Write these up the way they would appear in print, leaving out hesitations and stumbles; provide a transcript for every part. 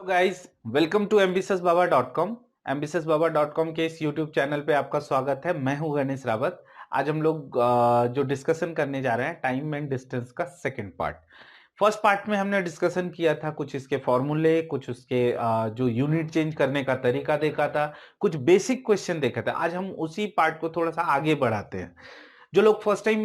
Guys, welcome to ambitiousbaba.com। ambitiousbaba.com के इस YouTube channel पे आपका स्वागत है। मैं हूं गणेश रावत। आज हम लोग जो डिस्कशन करने जा रहे हैं टाइम एंड डिस्टेंस का सेकंड पार्ट। फर्स्ट पार्ट में हमने डिस्कशन किया था, कुछ इसके फॉर्मूले, कुछ उसके जो यूनिट चेंज करने का तरीका देखा था, कुछ बेसिक क्वेश्चन देखा था। आज हम उसी पार्ट को थोड़ा सा आगे बढ़ाते हैं। जो लोग फर्स्ट टाइम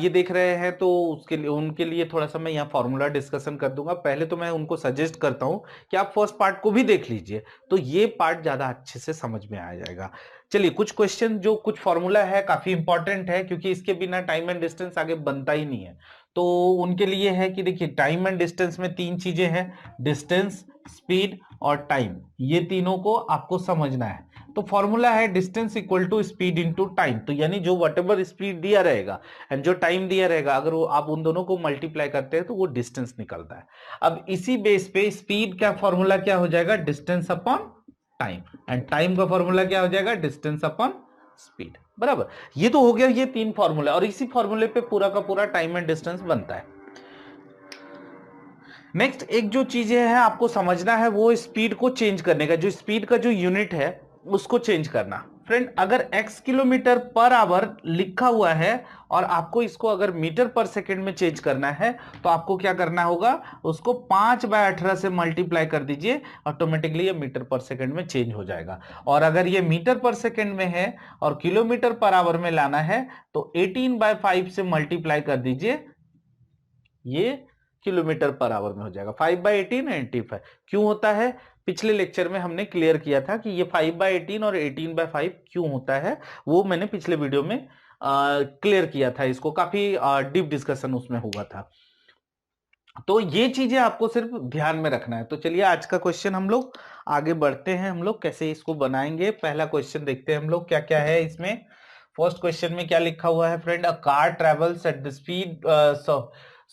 ये देख रहे हैं तो उसके लिए उनके लिए थोड़ा सा मैं यहाँ फॉर्मूला डिस्कशन कर दूंगा। पहले तो मैं उनको सजेस्ट करता हूँ कि आप फर्स्ट पार्ट को भी देख लीजिए, तो ये पार्ट ज्यादा अच्छे से समझ में आ जाएगा। चलिए, कुछ क्वेश्चन जो कुछ फॉर्मूला है काफी इंपॉर्टेंट है, क्योंकि इसके बिना टाइम एंड डिस्टेंस आगे बनता ही नहीं है। तो उनके लिए है कि देखिए, टाइम एंड डिस्टेंस में तीन चीजें हैं, डिस्टेंस, स्पीड और टाइम। ये तीनों को आपको समझना है। तो फॉर्मूला है distance equal to speed into time. तो यानी जो व्हाटएवर स्पीड दिया रहेगा एंड जो टाइम दिया रहेगा, अगर वो आप उन दोनों को मल्टीप्लाई करते हैं तो वो डिस्टेंस निकलता है। अब इसी बेस पे स्पीड का फॉर्मूला क्या हो जाएगा, distance upon time, and time का फॉर्मूला क्या हो जाएगा, डिस्टेंस अपॉन स्पीड। बराबर। ये तो हो गया, ये तीन फॉर्मूला, और इसी फॉर्मूले पे पूरा का पूरा टाइम एंड डिस्टेंस बनता है। नेक्स्ट एक जो चीजें हैं आपको समझना है, वो स्पीड को चेंज करने का, जो स्पीड का जो यूनिट है उसको चेंज करना। फ्रेंड, अगर x किलोमीटर पर आवर लिखा हुआ है और आपको इसको अगर मीटर पर सेकंड में चेंज करना है, तो आपको क्या करना होगा, उसको 5/18 से मल्टीप्लाई कर दीजिए, ऑटोमेटिकली ये मीटर पर सेकंड में चेंज हो जाएगा। और अगर ये मीटर पर सेकंड में है और किलोमीटर पर आवर में लाना है, तो 18/5 से मल्टीप्लाई कर दीजिए, ये किलोमीटर पर आवर में हो जाएगा। 5/18 95 क्यों होता है, पिछले लेक्चर में हमने क्लियर किया था कि ये 5/18 और 18/5 क्यों होता है, वो मैंने पिछले वीडियो में क्लियर किया था। इसको काफी डीप डिस्कशन उसमें हुआ था। तो ये चीजें आपको सिर्फ ध्यान में रखना है। तो चलिए, आज का क्वेश्चन हम लोग आगे बढ़ते हैं। हम लोग कैसे इसको बनाएंगे, पहला क्वेश्चन देखते हैं हम लोग क्या क्या है इसमें। फर्स्ट क्वेश्चन में क्या लिखा हुआ है friend, a car travels at the speed,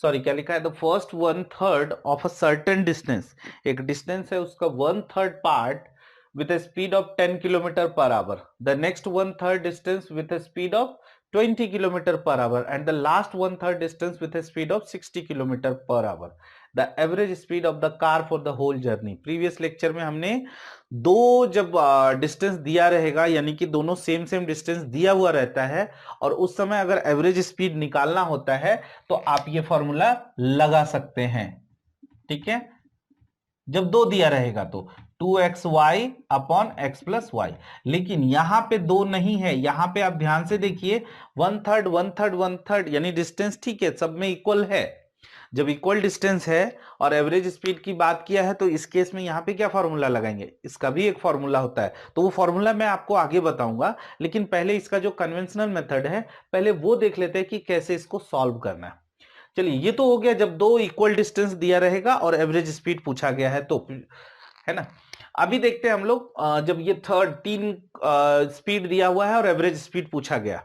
sorry क्या लिखा है, the first 1/3 of a certain distance. एक डिस्टेंस है, उसका 1/3 part with a speed of 10 kilometer per hour, the next 1/3 distance with a speed of 20 kilometer per hour, and the last 1/3 distance with a speed of 60 kilometer per hour. The average speed of the car for the whole journey. Previous lecture में हमने दो जब distance दिया रहेगा, यानी कि दोनों same same distance दिया हुआ रहता है, और उस समय अगर एवरेज स्पीड निकालना होता है तो आप ये फॉर्मूला लगा सकते हैं। ठीक है, जब दो दिया रहेगा तो 2xy upon x plus Y. लेकिन यहां पे दो नहीं है, यहां पे आप ध्यान से देखिए, 1/3 1/3 1/3, यानी डिस्टेंस ठीक है, सब में इक्वल है। जब इक्वल डिस्टेंस है और एवरेज स्पीड की बात किया है, तो इस केस में यहां पे क्या फॉर्मूला लगाएंगे, इसका भी एक फॉर्मूला होता है। तो वो फॉर्मूला मैं आपको आगे बताऊंगा, लेकिन पहले इसका जो कन्वेंशनल मेथड है, पहले वो देख लेते हैं कि कैसे इसको सॉल्व करना है। चलिए, ये तो हो गया जब दो इक्वल डिस्टेंस दिया रहेगा और एवरेज स्पीड पूछा गया है, तो है ना। अभी देखते हैं हम लोग, जब ये थर्ड तीन स्पीड दिया हुआ है और एवरेज स्पीड पूछा गया,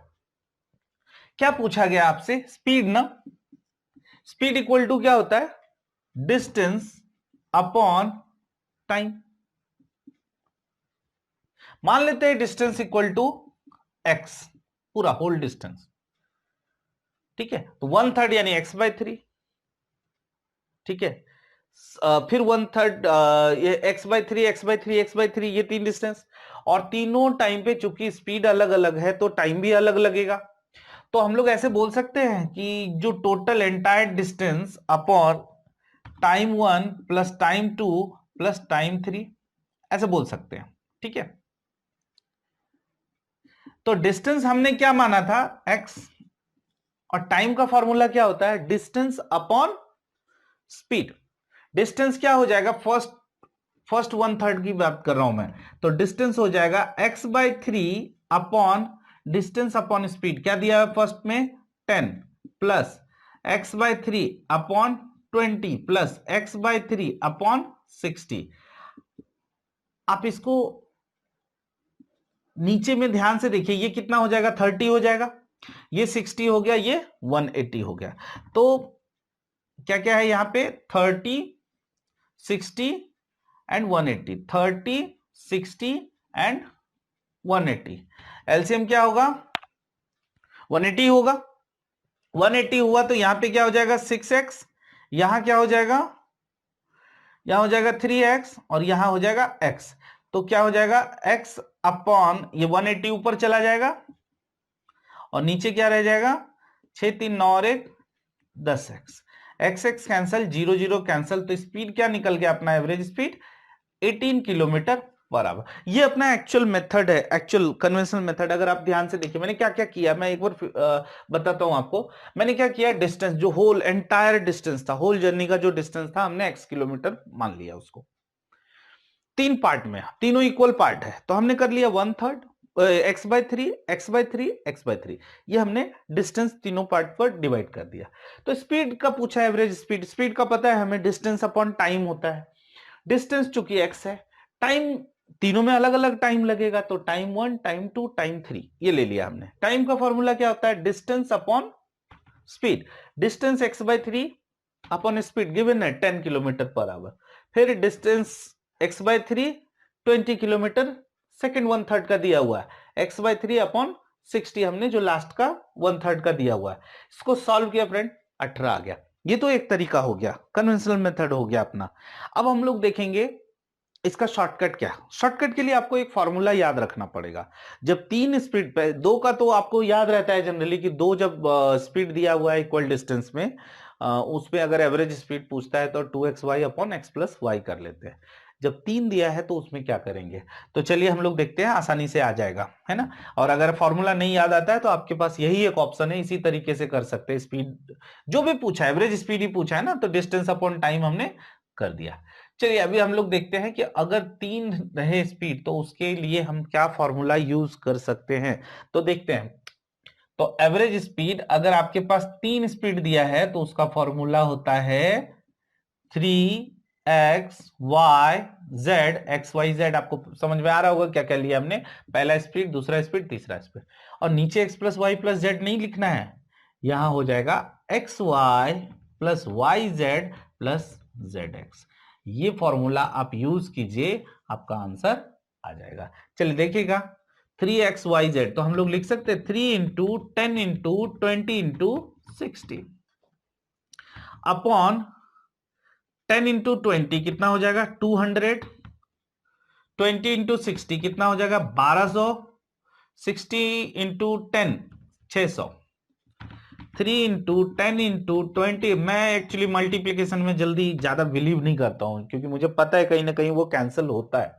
क्या पूछा गया आपसे, स्पीड ना। स्पीड इक्वल टू क्या होता है, डिस्टेंस अपॉन टाइम। मान लेते हैं डिस्टेंस इक्वल टू एक्स, पूरा होल डिस्टेंस। ठीक है, तो 1/3 यानी x/3। ठीक है, फिर 1/3 ये x/3 x/3 x/3, ये तीन डिस्टेंस, और तीनों टाइम पे चूंकि स्पीड अलग अलग है तो टाइम भी अलग लगेगा। तो हम लोग ऐसे बोल सकते हैं कि जो total entire distance upon time 1 plus time 2 plus time 3, ऐसे बोल सकते हैं। ठीक है, तो डिस्टेंस हमने क्या माना था, x, और टाइम का फॉर्मूला क्या होता है, डिस्टेंस अपॉन स्पीड। डिस्टेंस क्या हो जाएगा, फर्स्ट 1/3 की बात कर रहा हूं मैं, तो डिस्टेंस हो जाएगा x/3 upon distance upon speed. क्या दिया है फर्स्ट में, 10 plus x/3 upon 20 plus x/3 upon 60। आप इसको नीचे में ध्यान से देखिए, ये कितना हो जाएगा, 30 हो जाएगा, ये 60 हो गया, ये 180 हो गया। तो क्या क्या है यहां पे, 30 60 एंड 180, 30 60 एंड 180। एलसीएम क्या होगा, 180 होगा। 180 हुआ तो यहां पे क्या हो जाएगा, 6x, यहां क्या हो जाएगा यहां हो जाएगा 3x और यहां हो जाएगा x, तो क्या हो जाएगा x अपॉन ये 180 ऊपर चला जाएगा और नीचे क्या रह जाएगा 6 3 9 और 1 10x, x x cancel, 0 0 cancel, तो स्पीड क्या निकल गया अपना average speed 18 kilometre per our. ये अपना एक्चुअल मेथड है, एक्चुअल कन्वेंशनल मेथड। अगर आप ध्यान से देखिए मैंने क्या क्या किया, मैं एक बार बताता हूं आपको। मैंने क्या किया, डिस्टेंस जो होल एंटायर डिस्टेंस था, होल जर्नी का जो डिस्टेंस था, हमने x किलोमीटर मान लिया उसको। तीन पार्ट में, तीनों इक्वल पार्ट है, तो हमने कर लिया 1/3 x/3 x/3 x/3, ये हमने डिस्टेंस तीनों पार्ट पर डिवाइड कर दिया। तो स्पीड का पूछा, एवरेज स्पीड, स्पीड का पता है हमें डिस्टेंस अपॉन टाइम होता है। डिस्टेंस चूंकि x है, टाइम तीनों में अलग अलग टाइम लगेगा, तो टाइम 1 टाइम 2 टाइम 3 ये ले लिया हमने। टाइम का फॉर्मूला क्या होता है, distance upon speed. Distance x/3 upon speed given है 10 किलोमीटर पर आवर। फिर डिस्टेंस x/3 20 किलोमीटर सेकेंड 1/3 का दिया हुआ है, x/3 अपॉन 60 हमने जो लास्ट का 1/3 का दिया हुआ है। इसको सॉल्व किया फ्रेंड, 18 आ गया। ये तो एक तरीका हो गया, कन्वेंशनल मेथड हो गया अपना। अब हम लोग देखेंगे इसका शॉर्टकट क्या। शॉर्टकट के लिए आपको एक फॉर्मूला याद रखना पड़ेगा। जब तीन स्पीड पे, दो का तो आपको याद रहता है जनरली कि दो जब स्पीड दिया हुआ है इक्वल डिस्टेंस में, उस पे अगर एवरेज स्पीड पूछता है तो 2xy upon x plus Y कर लेते हैं। जब तीन दिया है तो उसमें क्या करेंगे, तो चलिए हम लोग देखते हैं, आसानी से आ जाएगा, है ना। और अगर फॉर्मूला नहीं याद आता है तो आपके पास यही एक ऑप्शन है, इसी तरीके से कर सकते हैं। स्पीड जो भी पूछा है, एवरेज स्पीड ही पूछा है ना, तो डिस्टेंस अपॉन टाइम हमने कर दिया। चलिए अभी हम लोग देखते हैं कि अगर तीन रहे स्पीड तो उसके लिए हम क्या फॉर्मूला यूज कर सकते हैं, तो देखते हैं। तो एवरेज स्पीड अगर आपके पास तीन स्पीड दिया है तो उसका फॉर्मूला होता है 3xyz, xyz आपको समझ में आ रहा होगा क्या क्या लिया हमने, पहला स्पीड, दूसरा स्पीड, तीसरा स्पीड। और नीचे x plus Y plus Z नहीं लिखना है, यहां हो जाएगा xy plus Y Z plus Z X. ये फॉर्मूला आप यूज कीजिए, आपका आंसर आ जाएगा। चलिए देखिएगा, 3xyz तो हम लोग लिख सकते हैं 3 into 10 into 20 into 60 upon 10 into 20 कितना हो जाएगा 200, 20 इंटू 60 कितना हो जाएगा 1200, 60 इंटू 10 600, 3 इंटू 10 इंटू 20। मैं एक्चुअली मल्टीप्लीकेशन में जल्दी ज्यादा बिलीव नहीं करता हूं, क्योंकि मुझे पता है कहीं ना कहीं वो कैंसिल होता है।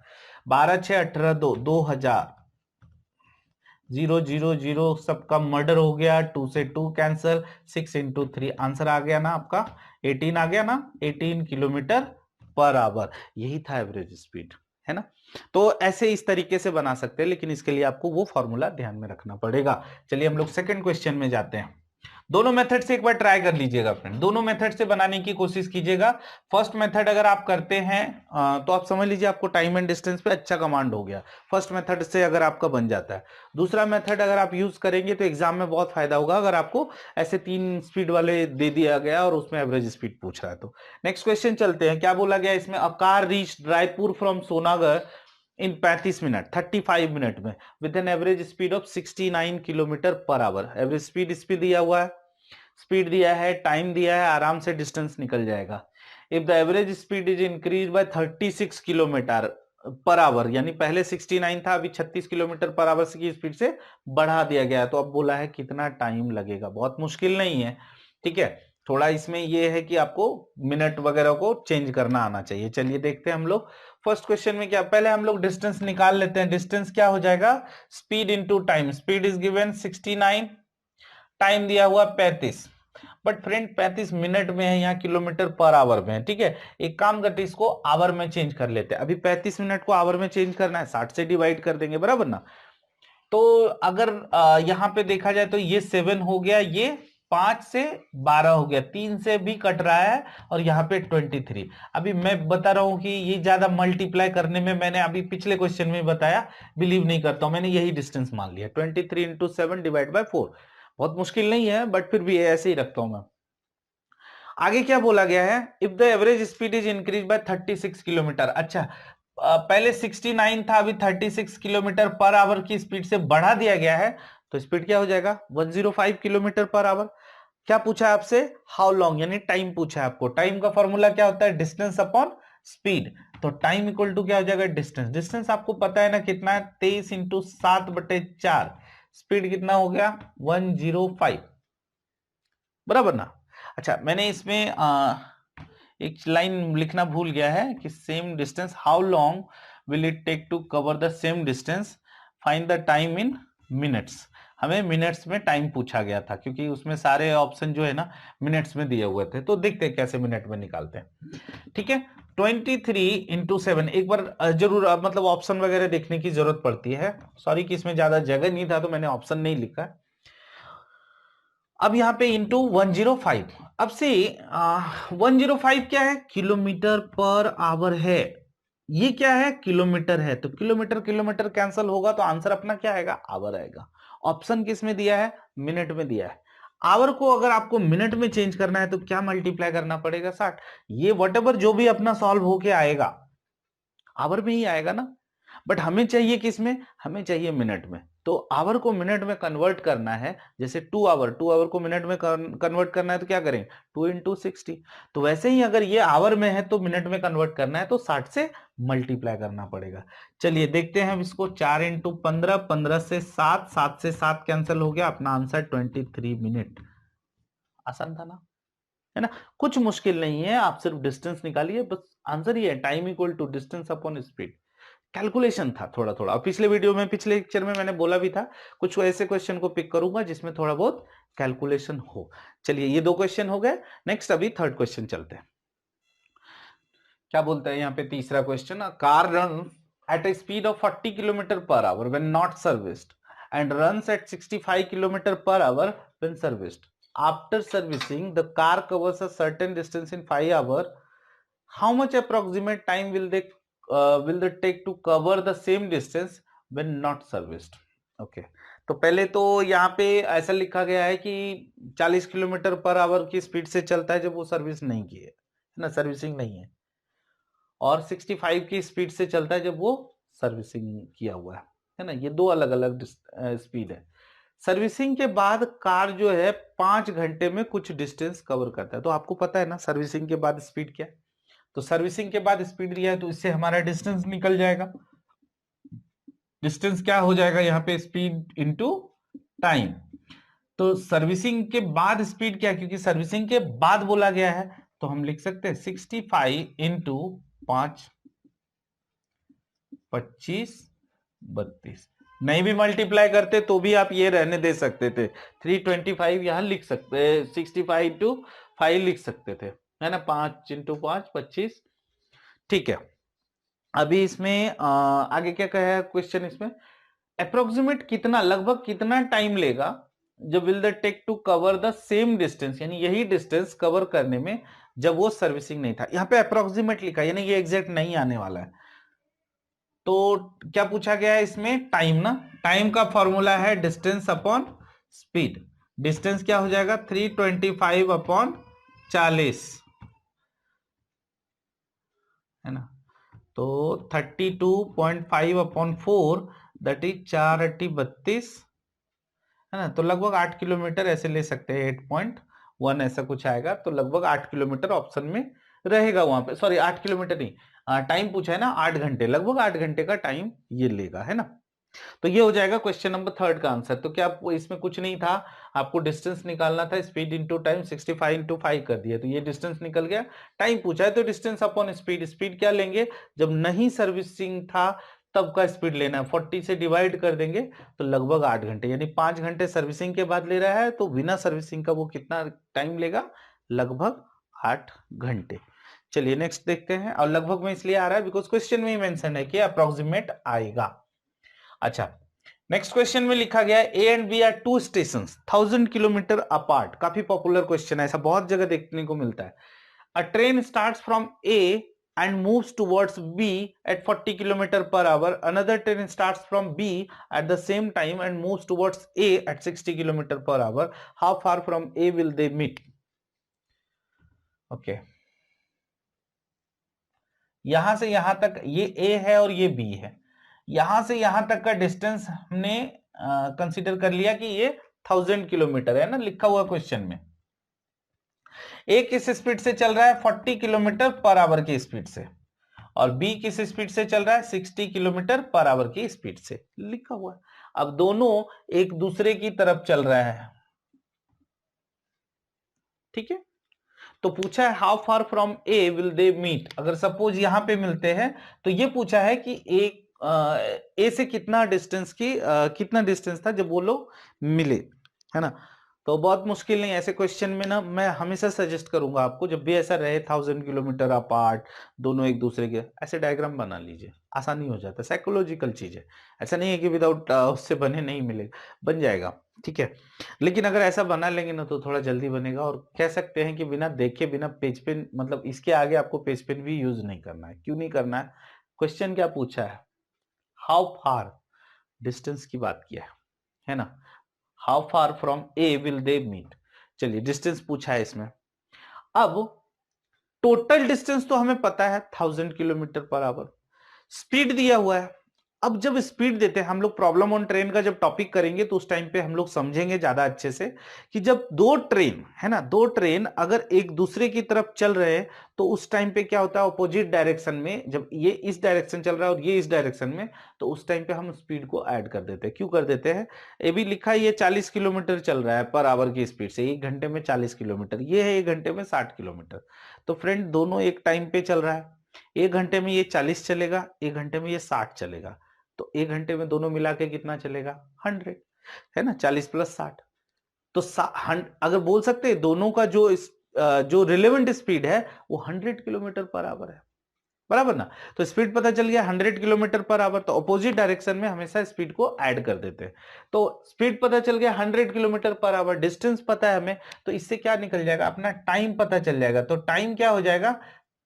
12 6 18 2 2000, 0 0 0 सबका मर्डर हो गया, 2 से 2 कैंसल, 6 इंटू 3 आंसर आ गया ना आपका 18 आ गया ना, 18 किलोमीटर पर आवर। यही था एवरेज स्पीड, है ना। तो ऐसे इस तरीके से बना सकते हैं, लेकिन इसके लिए आपको वो फॉर्मूला ध्यान में रखना पड़ेगा। चलिए हम लोग सेकंड क्वेश्चन में जाते हैं। दोनों मेथड से एक बार ट्राई कर लीजिएगा फ्रेंड, दोनों मेथड से बनाने की कोशिश कीजिएगा। फर्स्ट मेथड अगर आप करते हैं तो आप समझ लीजिए आपको टाइम एंड डिस्टेंस पे अच्छा कमांड हो गया, फर्स्ट मेथड से अगर आपका बन जाता है। दूसरा मेथड अगर आप यूज करेंगे तो एग्जाम में बहुत फायदा होगा, अगर आपको ऐसे तीन स्पीड वाले दे दिया गया और उसमें एवरेज स्पीड पूछ रहा है तो। नेक्स्ट क्वेश्चन चलते हैं, क्या बोला गया इसमें, a car reach Raipur from Sonagar in 35 minute 35 minute में with an average speed of 69 kilometre per hour. Average speed दिया हुआ है, स्पीड दिया है, टाइम दिया है, आराम से डिस्टेंस निकल जाएगा। If the average speed is increase by 36 kilometre per our, यानी पहले 69 था, अभी 36 किलोमीटर पर आवर की स्पीड से बढ़ा दिया गया, तो अब बोला है कितना टाइम लगेगा। बहुत मुश्किल नहीं है, ठीक है। थोड़ा इसमें यह है कि आपको मिनट वगैरह को चेंज करना आना चाहिए। चलिए देखते हैं हम लोग फर्स्ट क्वेश्चन में क्या, पहले हम लोग डिस्टेंस निकाल लेते हैं। डिस्टेंस क्या हो जाएगा, speed into time. Speed is given 69, time दिया हुआ 35, बट फ्रेंड 35 मिनट में है, यहाँ किलोमीटर पर आवर में है, ठीक है। एक काम करते हैं, इसको आवर में चेंज कर लेते हैं। अभी 35 मिनट को आवर में चेंज करना है, 60 से डिवाइड कर देंगे, बराबर ना। तो अगर यहाँ पे देखा जाए तो ये 7 हो गया, ये 5 से 12 हो गया, 3 से भी कट रहा है, और यहाँ पे 23। अभी मैं बता रहा हूं कि ये ज्यादा मल्टीप्लाई करने में, मैंने अभी पिछले क्वेश्चन में बताया, बिलीव नहीं करता हूं, मैंने यही डिस्टेंस मान लिया 23 इंटू 7 डिवाइड बाय 4। बहुत मुश्किल नहीं है, बट फिर भी ऐसे ही रखता हूं मैं। आगे क्या बोला गया है, if the average speed is increase by 36 kilometre. अच्छा, पहले 69 था, अभी 36 किलोमीटर पर आवर की स्पीड से बढ़ा दिया गया है, तो स्पीड क्या हो जाएगा 105 किलोमीटर पर आवर। क्या पूछा है आपसे, हाउ लॉन्ग, यानी टाइम पूछा है आपको। टाइम का फॉर्मूला क्या होता है, डिस्टेंस अपॉन स्पीड, तो टाइम इक्वल टू क्या हो जाएगा, डिस्टेंस। डिस्टेंस आपको पता है ना कितना है, 23 इंटू 7/4। स्पीड कितना हो गया, 105, बराबर ना। अच्छा, मैंने इसमें एक लाइन लिखना भूल गया है कि same distance, how long will it take to cover the same distance, find the time in minutes. हमें मिनट्स में टाइम पूछा गया था, क्योंकि उसमें सारे ऑप्शन जो है ना मिनट्स में दिए हुए थे। तो देखते हैं कैसे मिनट में निकालते हैं। ठीक है, 23 इंटू 7, एक बार जरूर मतलब ऑप्शन वगैरह देखने की जरूरत पड़ती है। सॉरी कि इसमें ज्यादा जगह नहीं था तो मैंने ऑप्शन नहीं लिखा। अब यहाँ पे इंटू 105, अब से 105 क्या है, किलोमीटर पर आवर है। ये क्या है, किलोमीटर है, तो किलोमीटर किलोमीटर कैंसिल होगा तो आंसर अपना क्या आएगा, आवर आएगा। ऑप्शन किस में दिया है, मिनट में दिया है। आवर को अगर आपको मिनट में चेंज करना है तो क्या मल्टीप्लाई करना पड़ेगा, 60। ये वटेवर जो भी अपना सॉल्व होके आएगा आवर में ही आएगा ना, बट हमें चाहिए किसमें, हमें चाहिए मिनट में। तो आवर को मिनट में कन्वर्ट करना है, जैसे 2 आवर को मिनट में कन्वर्ट करना है तो क्या करें, 2 इंटू 60। तो वैसे ही अगर ये आवर में है तो मिनट में कन्वर्ट करना है तो 60 से मल्टीप्लाई करना पड़ेगा। चलिए देखते हैं हम इसको, 4 इंटू 15, 15 से 7, 7 से 7 कैंसिल हो गया, अपना आंसर 23 मिनट। आसान था ना, है ना, कुछ मुश्किल नहीं है, आप सिर्फ डिस्टेंस निकालिए, बस आंसर ही है, time equal to distance upon speed. Calculation था थोड़ा थोड़ा, और पिछले वीडियो में, पिछले लेक्चर में मैंने बोला भी था कुछ ऐसे क्वेश्चन को पिक करूंगा जिसमें थोड़ा बहुत कैलकुलेशन हो। चलिए ये 2 क्वेश्चन हो गए, नेक्स्ट अभी थर्ड क्वेश्चन चलते हैं। क्या बोलता है यहाँ पे तीसरा question, car run at a speed of 40 kilometre per hour when not serviced and runs at 65 kilometre per hour when serviced. After servicing the car covers a certain distance in 5 hour, how much approximate time will they take to cover the same distance when not serviced? Okay तो पहले तो यहाँ पे ऐसा लिखा गया है कि 40 किलोमीटर पर आवर की स्पीड से चलता है जब वो सर्विस नहीं की है ना, सर्विसिंग नहीं है, और 65 की स्पीड से चलता है जब वो सर्विसिंग किया हुआ है ना। ये 2 अलग अलग स्पीड है। सर्विसिंग के बाद कार जो है 5 घंटे में कुछ डिस्टेंस कवर करता है। तो आपको पता है ना सर्विसिंग के बाद स्पीड क्या है, तो सर्विसिंग के बाद स्पीड दिया है तो इससे हमारा डिस्टेंस निकल जाएगा। डिस्टेंस क्या हो जाएगा यहाँ पे, स्पीड इंटू टाइम। तो सर्विसिंग के बाद स्पीड क्या, क्योंकि सर्विसिंग के बाद बोला गया है, तो हम लिख सकते हैं 65 इंटू 5, 25, 32। नहीं भी मल्टीप्लाई करते तो भी आप ये रहने दे सकते थे, 325 यहां लिख सकते, 65 इंटू 5 लिख सकते थे, है ना, 5 इंटू 5, 25। ठीक है, अभी इसमें आगे क्या कहा है क्वेश्चन, इसमें अप्रोक्सीमेट कितना, लगभग कितना टाइम लेगा जब will the take to cover the same distance, यानी यही डिस्टेंस कवर करने में जब वो सर्विसिंग नहीं था। यहाँ पे अप्रोक्सीमेट लिखा है, यानी ये एग्जैक्ट नहीं आने वाला है। तो क्या पूछा गया है इसमें, टाइम ना, टाइम का फॉर्मूला है डिस्टेंस अपॉन स्पीड। डिस्टेंस क्या हो जाएगा, 325 अपॉन 40, है ना, तो 32.5 अपॉन 4, दैट इज 4×8 = 32, है ना। तो लगभग 8 किलोमीटर ऐसे ले सकते हैं, 8.1 ऐसा कुछ आएगा, तो लगभग 8 किलोमीटर ऑप्शन में रहेगा वहां पे। सॉरी 8 किलोमीटर नहीं, टाइम पूछा है ना 8 घंटे, लगभग 8 घंटे का टाइम ये लेगा, है ना। तो ये हो जाएगा क्वेश्चन नंबर 3 का आंसर। तो क्या इसमें कुछ नहीं था, आपको डिस्टेंस निकालना था, स्पीड इंटू टाइम, 65 इंटू 5 कर दिया तो ये डिस्टेंस निकल गया। टाइम पूछा है तो डिस्टेंस अपॉन स्पीड, स्पीड क्या लेंगे, जब नहीं सर्विसिंग था तब का स्पीड लेना है, 40 से डिवाइड कर देंगे तो लगभग 8 घंटे, यानी 5 घंटे सर्विसिंग के बाद ले रहा है, तो बिना सर्विसिंग का वो कितना टाइम लेगा, लगभग 8 घंटे। चलिए नेक्स्ट देखते हैं, और लगभग में इसलिए आ रहा है बिकॉज क्वेश्चन में ही मेंशन है कि अप्रोक्सीमेट आएगा। अच्छा, नेक्स्ट क्वेश्चन में लिखा गया है A and B are 2 station 1000 kilometre apart. काफी पॉपुलर क्वेश्चन है, ऐसा बहुत जगह देखने को मिलता है। A train starts from A and moves towards B at 40 km per hour. Another train starts from B at the same time and moves towards A at 60 km per hour. How far from A will they meet? Okay. यहां से यहां तक ये A है और ये B है, यहां से यहां तक का डिस्टेंस हमने कंसीडर कर लिया कि ये 1000 किलोमीटर है ना, लिखा हुआ क्वेश्चन में। ए किस स्पीड से चल रहा है, 40 किलोमीटर पर आवर की स्पीड से। और बी किस स्पीड से चल रहा है, 60 किलोमीटर पर आवर की स्पीड से लिखा हुआ है। अब दोनों एक दूसरे की तरफ चल रहा है, ठीक है। तो पूछा है how far from A will they meet. अगर सपोज यहां पे मिलते हैं तो ये पूछा है कि एक ए से कितना डिस्टेंस था जब वो लोग मिले, है ना। तो बहुत मुश्किल नहीं, ऐसे क्वेश्चन में ना मैं हमेशा सजेस्ट करूंगा आपको, जब भी ऐसा रहे 1000 किलोमीटर अपार्ट दोनों एक दूसरे के, ऐसे डायग्राम बना लीजिए, आसानी हो जाता है। साइकोलॉजिकल चीज है, ऐसा नहीं है कि विदाउट उससे बने नहीं मिलेगा, बन जाएगा, ठीक है। लेकिन अगर ऐसा बना लेंगे ना तो थोड़ा जल्दी बनेगा। और कह सकते हैं कि बिना देखे, बिना पेज पेन, मतलब इसके आगे आपको पेज पेन भी यूज नहीं करना है। क्यों नहीं करना है, क्वेश्चन क्या पूछा है, हाउ फार, डिस्टेंस की बात किया है ना। How far from A will they meet, चलिए डिस्टेंस पूछा है इसमें। अब टोटल डिस्टेंस तो हमें पता है 1000 किलोमीटर पर आवर, स्पीड दिया हुआ है। अब जब स्पीड देते हैं हम लोग, प्रॉब्लम ऑन ट्रेन का जब टॉपिक करेंगे तो उस टाइम पे हम लोग समझेंगे ज्यादा अच्छे से कि जब दो ट्रेन है ना, दो ट्रेन अगर एक दूसरे की तरफ चल रहे हैं तो उस टाइम पे क्या होता है, ऑपोजिट डायरेक्शन में, जब ये इस डायरेक्शन चल रहा है और ये इस डायरेक्शन में, तो उस टाइम पे हम स्पीड को ऐड कर देते हैं। क्यों कर देते हैं, ये भी लिखा है, ये 40 किलोमीटर चल रहा है पर आवर की स्पीड से, 1 घंटे में 40 किलोमीटर, ये है 1 घंटे में 60 किलोमीटर। तो फ्रेंड दोनों एक टाइम पे चल रहा है, 1 घंटे में ये 40 चलेगा, 1 घंटे में ये 60 चलेगा, तो 1 घंटे में दोनों मिला के कितना चलेगा, 100, है ना, 40 + 60। तो अगर बोल सकते हैं दोनों का जो रिलेवेंट स्पीड है वो 100 किलोमीटर पर आवर है, बराबर ना। तो स्पीड पता चल गया 100 किलोमीटर पर आवर, तो अपोजिट डायरेक्शन में हमेशा स्पीड को ऐड कर देते हैं। तो स्पीड पता चल गया 100 किलोमीटर पर आवर, डिस्टेंस पता है हमें, तो इससे क्या निकल जाएगा, अपना टाइम पता चल जाएगा। तो टाइम क्या हो जाएगा,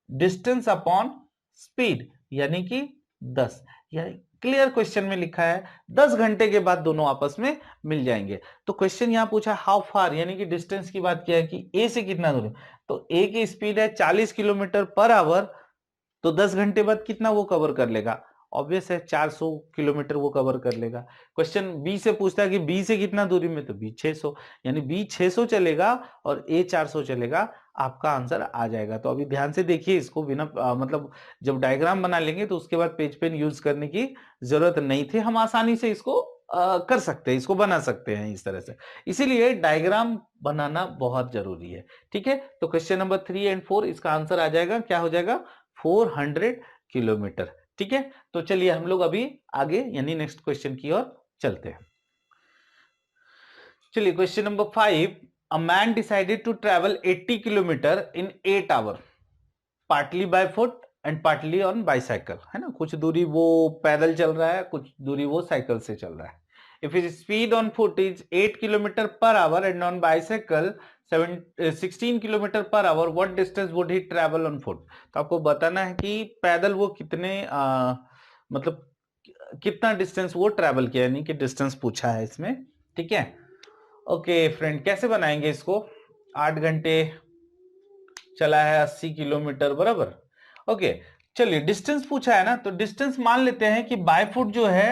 डिस्टेंस अपॉन स्पीड, यानी कि 10। यानी क्लियर क्वेश्चन में लिखा है 10 घंटे के बाद दोनों आपस में मिल जाएंगे। तो क्वेश्चन यहां पूछा हाउ फार, यानी कि डिस्टेंस की बात किया है कि ए से कितना दूर है, तो ए की स्पीड है 40 किलोमीटर पर आवर, तो 10 घंटे बाद कितना वो कवर कर लेगा, ऑब्वियस है 400 किलोमीटर वो कवर कर लेगा। क्वेश्चन बी से पूछता है कि बी से कितना दूरी में, तो बी 600, यानी बी 600 चलेगा और ए 400 चलेगा, आपका आंसर आ जाएगा। तो अभी ध्यान से देखिए इसको, बिना मतलब जब डायग्राम बना लेंगे तो उसके बाद पेज पेन यूज करने की जरूरत नहीं थी, हम आसानी से इसको कर सकते हैं, इसको बना सकते हैं इस तरह से। इसीलिए डायग्राम बनाना बहुत जरूरी है, ठीक है। तो क्वेश्चन नंबर 3 और 4 इसका आंसर आ जाएगा, क्या हो जाएगा, 400 किलोमीटर, ठीक है। तो चलिए हम लोग अभी आगे यानी नेक्स्ट क्वेश्चन की ओर चलते हैं। चलिए question number 5, a man decided to travel 80 kilometre in 8 hour, partly by foot and partly on bicycle, है ना। कुछ दूरी वो पैदल चल रहा है, कुछ दूरी वो साइकिल से चल रहा है। If his speed on foot is 8 kilometre per our and on bicycle 16 kilometre per our, what distance would he travel on foot. तो आपको बताना है कि पैदल वो कितने मतलब कितना डिस्टेंस वो ट्रेवल किया, यानी कि डिस्टेंस पूछा है इसमें, ठीक है। ओके फ्रेंड, कैसे बनाएंगे इसको, 8 घंटे चला है 80 किलोमीटर, बराबर। ओके, चलिए डिस्टेंस पूछा है ना, तो डिस्टेंस मान लेते हैं कि बाय फुट जो है,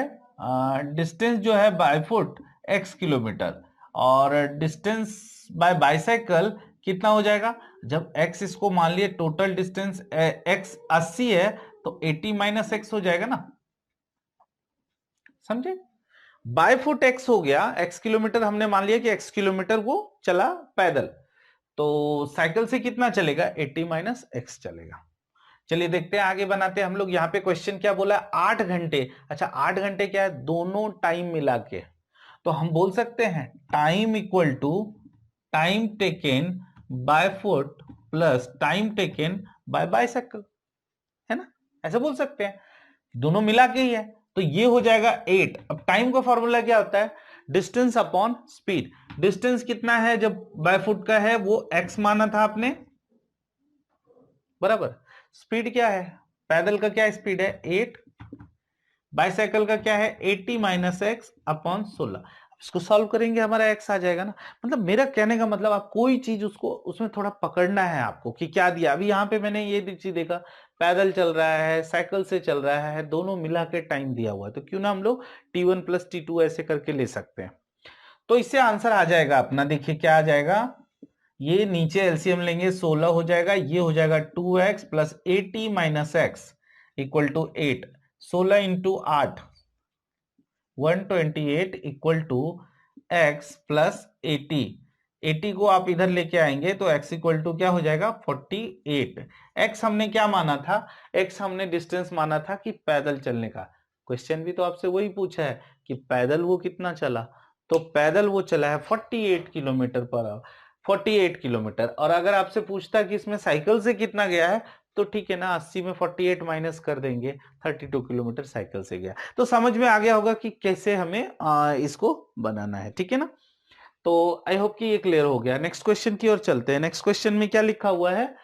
डिस्टेंस जो है बाय फुट x किलोमीटर, और डिस्टेंस बाय बाइसाइकिल कितना हो जाएगा, जब x इसको मान लिए टोटल डिस्टेंस x 80 है तो 80 - x हो जाएगा ना, समझे। बाय फुट x हो गया, x किलोमीटर हमने मान लिया कि x किलोमीटर वो चला पैदल, तो साइकिल से कितना चलेगा, 80 - x चलेगा। चलिए देखते हैं, आगे बनाते हैं हम लोग। यहाँ पे क्वेश्चन क्या बोला, 8 घंटे। अच्छा 8 घंटे क्या है, दोनों टाइम मिला के, तो हम बोल सकते हैं time equal to time taken by foot plus time taken by bicycle, है ना, ऐसे बोल सकते हैं, दोनों मिला के ही है। तो ये हो जाएगा 8। अब टाइम का फॉर्मूला क्या होता है, डिस्टेंस अपॉन स्पीड। डिस्टेंस कितना है जब बाय फुट का है, वो x माना था आपने, बराबर। स्पीड क्या है, पैदल का क्या स्पीड है 8, बाइसाइकिल का क्या है 80 - x अपॉन 16। इसको सॉल्व करेंगे हमारा x आ जाएगा ना। मतलब मेरा कहने का मतलब, आप कोई चीज उसको उसमें थोड़ा पकड़ना है आपको कि क्या दिया। अभी यहाँ पे मैंने ये चीज देखा, पैदल चल रहा है, साइकिल से चल रहा है, दोनों मिला के टाइम दिया हुआ है, तो क्यों ना हम लोग T1 + T2 ऐसे करके ले सकते हैं। तो इससे आंसर आ जाएगा अपना, देखिए क्या आ जाएगा, ये नीचे एलसीएम लेंगे 16 हो जाएगा, ये हो जाएगा 2x + 80 - x equal to 8, 16 into 8 128 equal to x plus 80। 80 को आप इधर लेके आएंगे तो x इक्वल टू क्या हो जाएगा 48। x हमने क्या माना था, x हमने डिस्टेंस माना था कि पैदल चलने का। क्वेश्चन भी तो आपसे वही पूछा है कि पैदल वो कितना चला, तो पैदल वो चला है 48 किलोमीटर पर आवर, 48 किलोमीटर। और अगर आपसे पूछता कि इसमें साइकिल से कितना गया है, तो ठीक है ना, 80 में 48 माइनस कर देंगे, 32 किलोमीटर साइकिल से गया। तो समझ में आ गया होगा कि कैसे हमें इसको बनाना है, ठीक है ना। तो आई होप कि ये क्लियर हो गया। नेक्स्ट क्वेश्चन की ओर चलते हैं। नेक्स्ट क्वेश्चन में क्या लिखा हुआ है,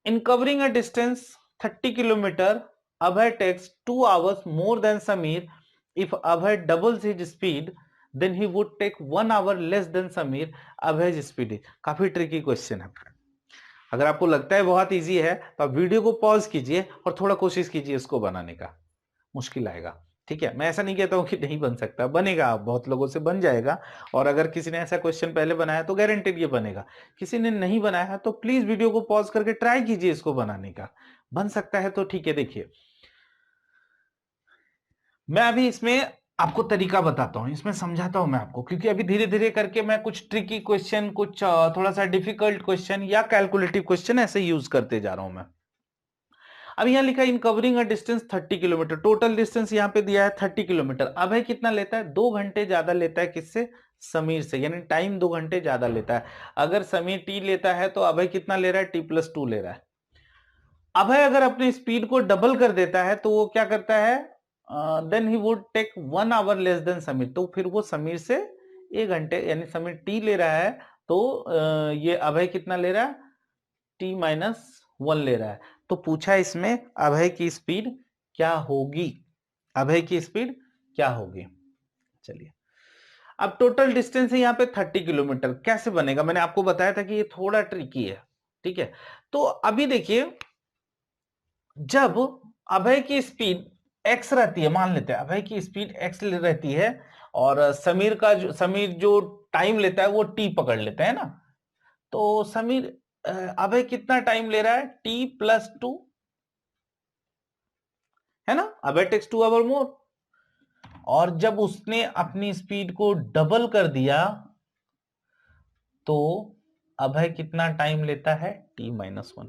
in covering a distance 30 kilometre Abhay takes 2 hours more than Sameer. If Abhay doubles his speed then he would take 1 hour less than Sameer. Abhay speed. काफी ट्रिकी क्वेश्चन है। अगर आपको लगता है बहुत इजी है तो आप वीडियो को पॉज कीजिए और थोड़ा कोशिश कीजिए इसको बनाने का, मुश्किल आएगा, ठीक है। मैं ऐसा नहीं कहता हूं कि नहीं बन सकता, बनेगा, बहुत लोगों से बन जाएगा। और अगर किसी ने ऐसा क्वेश्चन पहले बनाया तो गारंटेड ये बनेगा। किसी ने नहीं बनाया है तो प्लीज वीडियो को पॉज करके ट्राई कीजिए इसको बनाने का, बन सकता है तो ठीक है। देखिए मैं अभी इसमें आपको तरीका बताता हूं, इसमें समझाता हूं मैं आपको, क्योंकि अभी धीरे धीरे करके मैं कुछ ट्रिकी क्वेश्चन, कुछ थोड़ा सा डिफिकल्ट क्वेश्चन या कैलकुलेटिव क्वेश्चन ऐसे यूज करते जा रहा हूं मैं। अब यहां लिखा है in covering a distance 30 kilometre, total distance यहां पे दिया है 30 किलोमीटर। अब है कितना लेता है, 2 घंटे ज्यादा लेता है किससे, समीर से, यानी टाइम 2 घंटे ज्यादा लेता है। अगर समीर टी लेता है तो अभय कितना ले रहा है, t+2 ले रहा है। अभय अगर अपनी स्पीड को डबल कर देता है तो वो क्या करता है, then he would take 1 hour less than Sameer, तो फिर वो समीर से 1 घंटे, यानी समीर टी ले रहा है तो ये अभय कितना ले रहा है, t-1 ले रहा है। तो पूछा इसमें अभय की स्पीड क्या होगी, अभय की स्पीड क्या होगी। चलिए अब टोटल डिस्टेंस है यहाँ पे 30 किलोमीटर, कैसे बनेगा, मैंने आपको बताया था कि ये थोड़ा ट्रिकी है, ठीक है। तो अभी देखिए, जब अभय की स्पीड x रहती है, मान लेते हैं अभय की स्पीड x रहती है, और समीर जो टाइम लेता है वो t पकड़ लेता है ना, तो समीर अभय कितना टाइम ले रहा है, t+2, है ना, अभय टेक्स 2 आवर मोर। और जब उसने अपनी स्पीड को डबल कर दिया तो अभय कितना टाइम लेता है, t-1।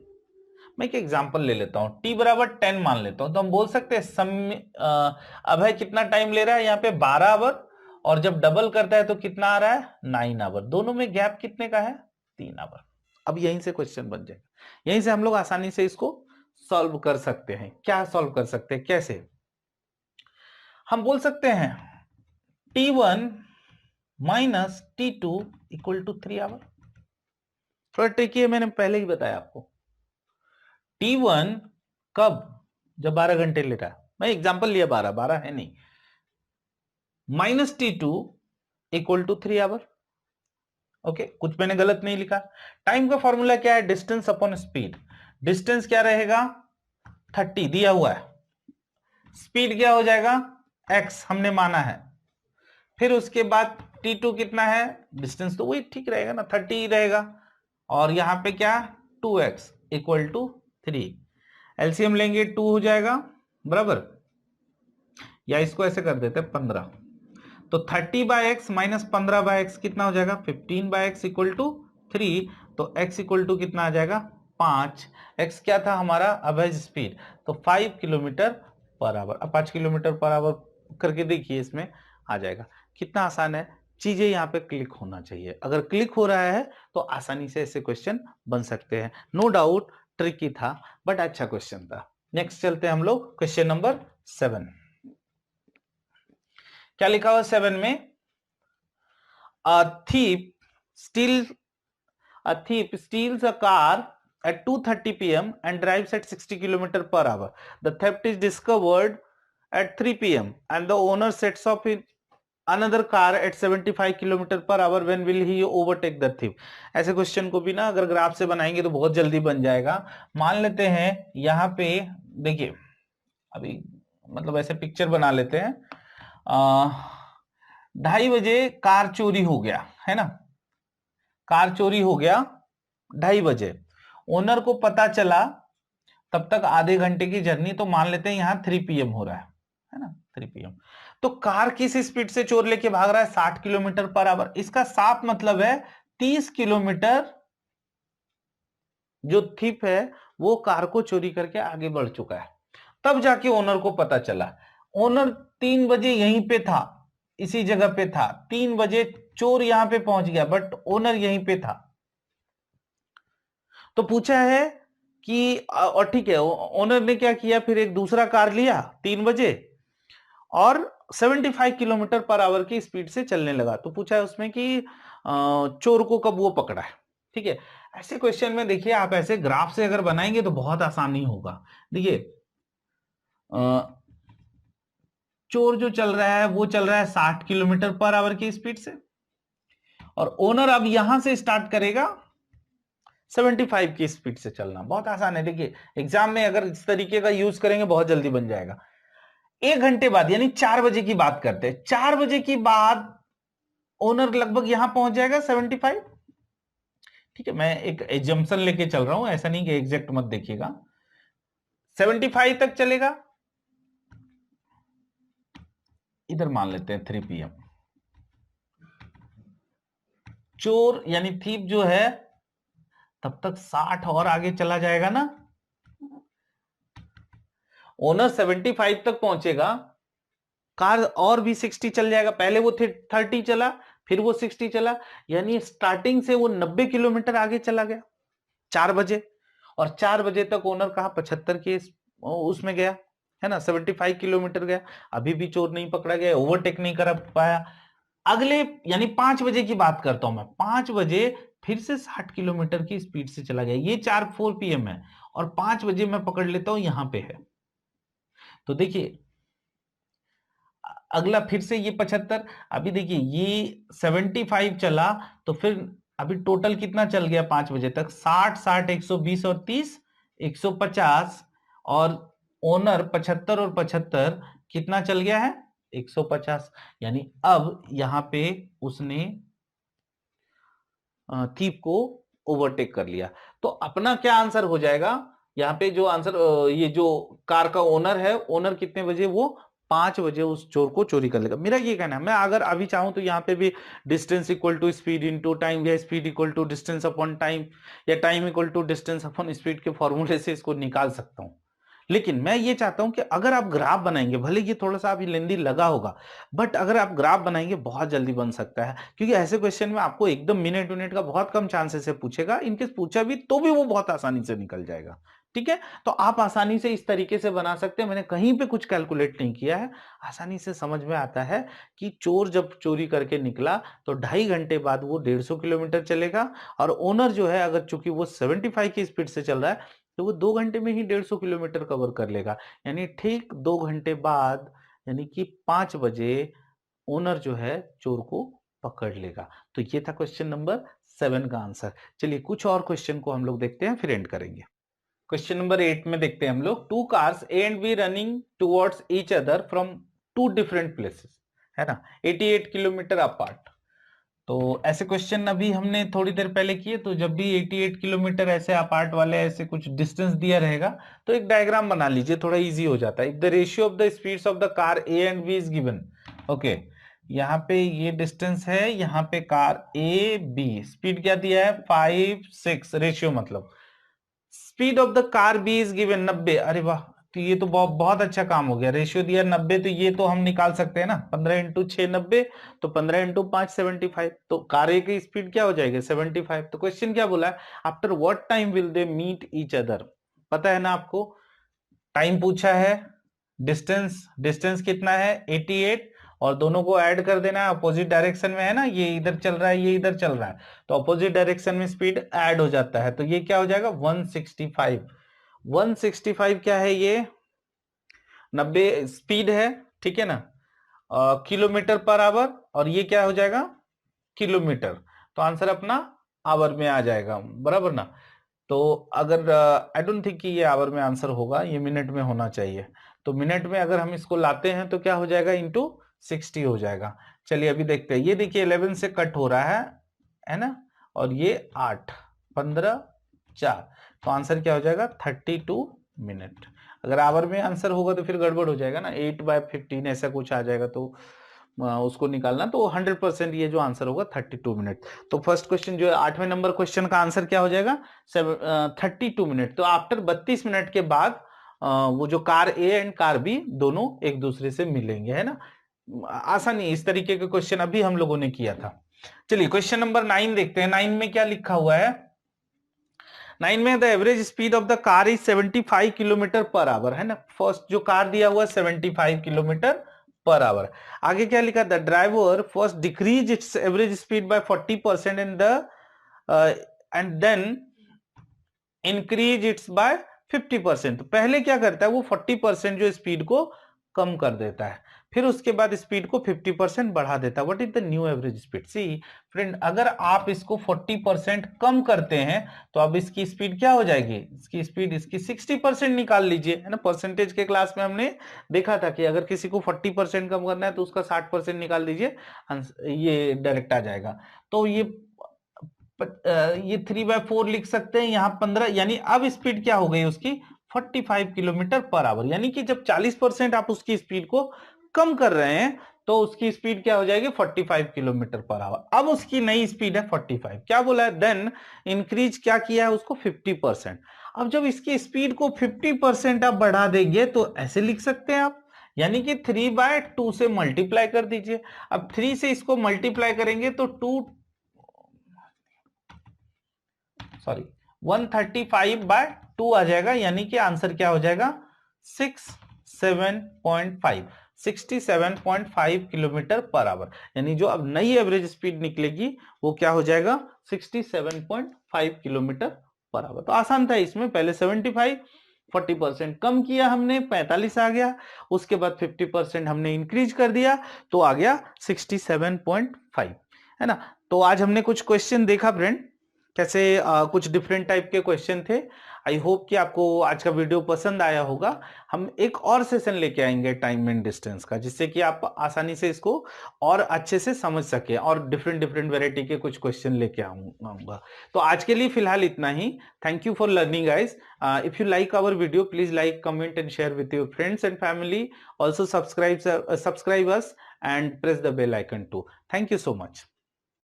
मैं एक एग्जांपल ले लेता हूं, t बराबर 10 मान लेता हूं, तो हम बोल सकते हैं अभय कितना टाइम ले रहा है यहाँ पे 12 आवर, और जब डबल करता है तो कितना आ रहा है, 9 आवर। दोनों में गैप कितने का है, 3 आवर। अब यहीं से क्वेश्चन बन जाएगा, यहीं से हम लोग आसानी से इसको सॉल्व कर सकते हैं। क्या सॉल्व कर सकते हैं, कैसे, हम बोल सकते हैं t1 minus t2 equal to 3 hour. थोड़ा ट्रिकी है, मैंने पहले ही बताया आपको। t1 कब, जब 12 घंटे ले रहा है, मैं एग्जांपल लिया 12, 12 है नहीं, minus t2 equal to 3 hour. Okay, कुछ मैंने गलत नहीं लिखा। टाइम का फॉर्मूला क्या है, डिस्टेंस अपॉन स्पीड। डिस्टेंस क्या रहेगा, 30 दिया हुआ है, स्पीड क्या हो जाएगा, x हमने माना है, फिर उसके बाद t2 कितना है, डिस्टेंस तो वही ठीक रहेगा ना, 30 ही रहेगा, और यहां पे क्या 2x इक्वल टू 3। एलसीएम लेंगे 2 हो जाएगा बराबर, या इसको ऐसे कर देते हैं 15, तो 30/x माइनस 15/x कितना हो जाएगा, 15/x इक्वल टू 3। तो x इक्वल टू कितना आ जाएगा, 5। x क्या था हमारा, एवरेज स्पीड, तो 5 किलोमीटर पर आवर। अब 5 किलोमीटर पर आवर करके देखिए, इसमें आ जाएगा। कितना आसान है, चीजें यहाँ पे क्लिक होना चाहिए, अगर क्लिक हो रहा है तो आसानी से ऐसे क्वेश्चन बन सकते हैं। नो डाउट ट्रिकी था बट अच्छा क्वेश्चन था। नेक्स्ट चलते हैं हम लोग क्वेश्चन नंबर 7। क्या लिखा हुआ 7 में, a thief steals a thief steals a car at 2:30 p.m. and drives at 60 km per hour. The theft is discovered at 3 p.m. and the owner sets off in another car at 75 km per hour. When will he overtake the thief? ऐसे question को भी ना अगर graph से बनाएंगे तो बहुत जल्दी बन जाएगा। मान लेते हैं यहाँ पे, देखिए अभी मतलब ऐसे पिक्चर बना लेते हैं, 2:30 बजे कार चोरी हो गया, है ना, कार चोरी हो गया 2:30 बजे। ओनर को पता चला तब तक आधे घंटे की जर्नी, तो मान लेते हैं यहाँ 3 PM हो रहा है ना, 3 PM। तो कार किस स्पीड से चोर लेके भाग रहा है? 60 किलोमीटर पर आवर। इसका साफ मतलब है 30 किलोमीटर जो थीप है वो कार को चोरी करके आगे बढ़ चुका है। तब जाके ओनर को पता चला। ओनर 3 बजे यहीं पे था, इसी जगह पे था। 3 बजे चोर यहां पे पहुंच गया, बट ओनर यहीं पे था। तो पूछा है कि और ठीक है, ओनर ने क्या किया, फिर एक दूसरा कार लिया 3 बजे और 75 किलोमीटर पर आवर की स्पीड से चलने लगा। तो पूछा है उसमें कि चोर को कब वो पकड़ा है। ठीक है, ऐसे क्वेश्चन में देखिए आप ऐसे ग्राफ से अगर बनाएंगे तो बहुत आसानी होगा। देखिए चोर जो चल रहा है वो चल रहा है 60 किलोमीटर पर आवर की स्पीड से, और ओनर अब यहां से स्टार्ट करेगा 75 की स्पीड से चलना। बहुत आसान है। देखिए एग्जाम में अगर इस तरीके का यूज करेंगे बहुत जल्दी बन जाएगा। 1 घंटे बाद यानी 4 बजे की बात करते हैं, 4 बजे की बाद ओनर लगभग यहां पहुंच जाएगा 75। ठीक है, मैं एक एजम्पशन लेके चल रहा हूं, ऐसा नहीं कि एग्जैक्ट मत देखिएगा। 75 तक चलेगा, इधर मान लेते हैं 3 PM। चोर यानी थीप जो है तब तक 60 और आगे चला जाएगा ना। ओनर 75 तक पहुंचेगा, कार और भी 60 चल जाएगा। पहले वो 30 चला, फिर वो 60 चला, यानी स्टार्टिंग से वो 90 किलोमीटर आगे चला गया 4 बजे। और 4 बजे तक ओनर कहा 75 के उसमें गया, है ना, 75 किलोमीटर गया। अभी भी चोर नहीं पकड़ा गया, ओवरटेक नहीं कर पाया। अगले यानी 5 बजे की बात करता हूं मैं, 5 बजे फिर से 60 किलोमीटर की स्पीड से चला गया। ये 4 PM है, और 5 बजे मैं पकड़ लेता हूं यहां पे है। तो देखिए अगला फिर से ये 75। अभी देखिए ये 75 चला, तो फिर अभी टोटल कितना चल गया 5 बजे तक? 60 60 120 और 30 150, और ओनर 75 और 75 कितना चल गया है? 150। यानी अब यहां पे उसने थीप को ओवरटेक कर लिया। तो अपना क्या आंसर हो जाएगा यहाँ पे? जो आंसर ये जो कार का ओनर है, ओनर कितने बजे? वो 5 बजे उस चोर को चोरी कर लेगा। मेरा ये कहना है, मैं अगर अभी चाहूं तो यहाँ पे भी distance equal to speed into time, या speed equal to distance upon time, या time equal to distance upon speed के फॉर्मूले से इसको निकाल सकता हूं। लेकिन मैं ये चाहता हूं कि अगर आप ग्राफ बनाएंगे, भले ये थोड़ा सा अभी लेंदी लगा होगा, बट अगर आप ग्राफ बनाएंगे बहुत जल्दी बन सकता है। क्योंकि ऐसे क्वेश्चन में आपको एकदम मिनट मिनट का बहुत कम चांसेस से पूछेगा, इनकेस पूछा भी तो भी वो बहुत आसानी से निकल जाएगा। ठीक है, तो आप आसानी से इस तरीके से बना सकते हैं। मैंने कहीं पे कुछ कैलकुलेट नहीं किया है, आसानी से समझ में आता है कि चोर जब चोरी करके निकला तो 2.5 घंटे बाद वो 150 किलोमीटर चलेगा, और ओनर जो है अगर चूंकि वो 75 की स्पीड से चल रहा है तो वो 2 घंटे में ही 150 किलोमीटर कवर कर लेगा। यानी ठीक 2 घंटे बाद, यानी कि 5 बजे ओनर जो है चोर को पकड़ लेगा। तो ये था क्वेश्चन नंबर 7 का आंसर। चलिए कुछ और क्वेश्चन को हम लोग देखते हैं, फिर एंड करेंगे। क्वेश्चन नंबर 8 में देखते हैं हम लोग, 2 cars A and B running towards each other from 2 different places, है ना, 88 किलोमीटर अपार्ट। तो ऐसे क्वेश्चन अभी हमने थोड़ी देर पहले किए। तो जब भी 88 किलोमीटर ऐसे अपार्ट वाले ऐसे कुछ डिस्टेंस दिया रहेगा तो एक डायग्राम बना लीजिए, थोड़ा इजी हो जाता है। If the ratio of the speeds of the car A and B is given, okay, यहाँ पे ये डिस्टेंस है, यहाँ पे कार ए बी, स्पीड क्या दिया है? 5 6, रेशियो मतलब speed of the car B is given 90। अरे वाह, तो ये तो बहुत बहुत अच्छा काम हो गया। रेशियो दिया 90, तो ये तो हम निकाल सकते हैं ना, 15 इंटू 6 90, तो 15 इंटू 5 75। तो कार ए की स्पीड क्या हो जाएगी? 75। तो क्वेश्चन क्या बोला है? After what time will they meet each other? पता है ना आपको, टाइम पूछा है, डिस्टेंस, डिस्टेंस कितना है? 88, और दोनों को ऐड कर देना है, अपोजिट डायरेक्शन में है ना, ये इधर चल रहा है ये इधर चल रहा है, तो अपोजिट डायरेक्शन में स्पीड ऐड हो जाता है। तो ये क्या हो जाएगा? 165। 165 क्या है? ये 90 स्पीड है, ठीक है ना, किलोमीटर पर आवर, और ये क्या हो जाएगा? किलोमीटर। तो आंसर अपना आवर में आ जाएगा, बराबर ना। तो अगर आई डोंट थिंक कि ये आवर में आंसर होगा, ये मिनट में होना चाहिए। तो मिनट में अगर हम इसको लाते हैं तो क्या हो जाएगा? इंटू 60 हो जाएगा। चलिए अभी देखते हैं। ये देखिए 11 से कट हो रहा है ना, और ये 8 15 4, तो आंसर क्या हो जाएगा? 32 मिनट। अगर आवर में आंसर होगा तो फिर गड़बड़ हो जाएगा ना, 8/15 ऐसा कुछ आ जाएगा, तो उसको निकालना, तो 100% ये जो आंसर होगा 32 मिनट। तो फर्स्ट क्वेश्चन जो है 8वें नंबर क्वेश्चन का आंसर क्या हो जाएगा 32 मिनट। तो आफ्टर 32 मिनट के बाद वो जो car A and car B दोनों एक दूसरे से मिलेंगे, है ना। आसानी, इस तरीके के क्वेश्चन अभी हम लोगों ने किया था। चलिए क्वेश्चन नंबर 9 देखते हैं। 9 में क्या लिखा हुआ है। 9 में the average speed of the car is 75 kilometre per our, है ना। फर्स्ट जो कार दिया हुआ है 75 किलोमीटर पर आवर। आगे क्या लिखा, the driver first decrease its average speed by 40% and then increase its by 50%। तो पहले क्या करता है वो 40% जो स्पीड को कम कर देता है, फिर उसके बाद स्पीड को 50% बढ़ा देता है। What is the new average speed. See friend, अगर आप इसको 40% कम करते हैं तो अब इसकी स्पीड क्या हो जाएगी, इसकी स्पीड इसकी 60% निकाल लीजिए, है ना। परसेंटेज के क्लास में हमने देखा था कि अगर किसी को 40% कम करना है तो उसका 60% निकाल दीजिए, ये डायरेक्ट आ जाएगा। तो ये 3/4 लिख सकते हैं, यहाँ 15, यानी अब स्पीड क्या हो गई उसकी 45 किलोमीटर पर आवर। यानी कि जब 40% आप उसकी स्पीड को कम कर रहे हैं तो उसकी स्पीड क्या हो जाएगी 45 किलोमीटर पर आवर। अब उसकी नई स्पीड है 45। क्या बोला है, देन इंक्रीज क्या किया है उसको 50%। अब जब इसकी स्पीड को 50% आप बढ़ा देंगे तो ऐसे लिख सकते हैं आप, यानी कि 3/2 से मल्टीप्लाई कर दीजिए। अब 3 से इसको मल्टीप्लाई करेंगे तो 135/2 आ जाएगा, यानी कि आंसर क्या हो जाएगा 67.5 किलोमीटर पर आवर। यानी जो अब नई एवरेज स्पीड निकलेगी वो क्या हो जाएगा 67.5 किलोमीटर पर आवर। तो आसान था इसमें, पहले 75, 40% कम किया हमने 45 आ गया, उसके बाद 50% हमने इंक्रीज कर दिया तो आ गया 67.5, है ना। तो आज हमने कुछ क्वेश्चन देखा फ्रेंड, कैसे कुछ डिफरेंट टाइप के क्वेश्चन थे। आई होप कि आपको आज का वीडियो पसंद आया होगा। हम एक और सेशन लेके आएंगे टाइम एंड डिस्टेंस का, जिससे कि आप आसानी से इसको और अच्छे से समझ सके, और डिफरेंट डिफरेंट वेराइटी के कुछ क्वेश्चन लेके आऊंगा। तो आज के लिए फिलहाल इतना ही। Thank you for learning guys. If you like our video please like, comment and share with your friends and family. Also subscribe us and press the bell icon too. Thank you so much.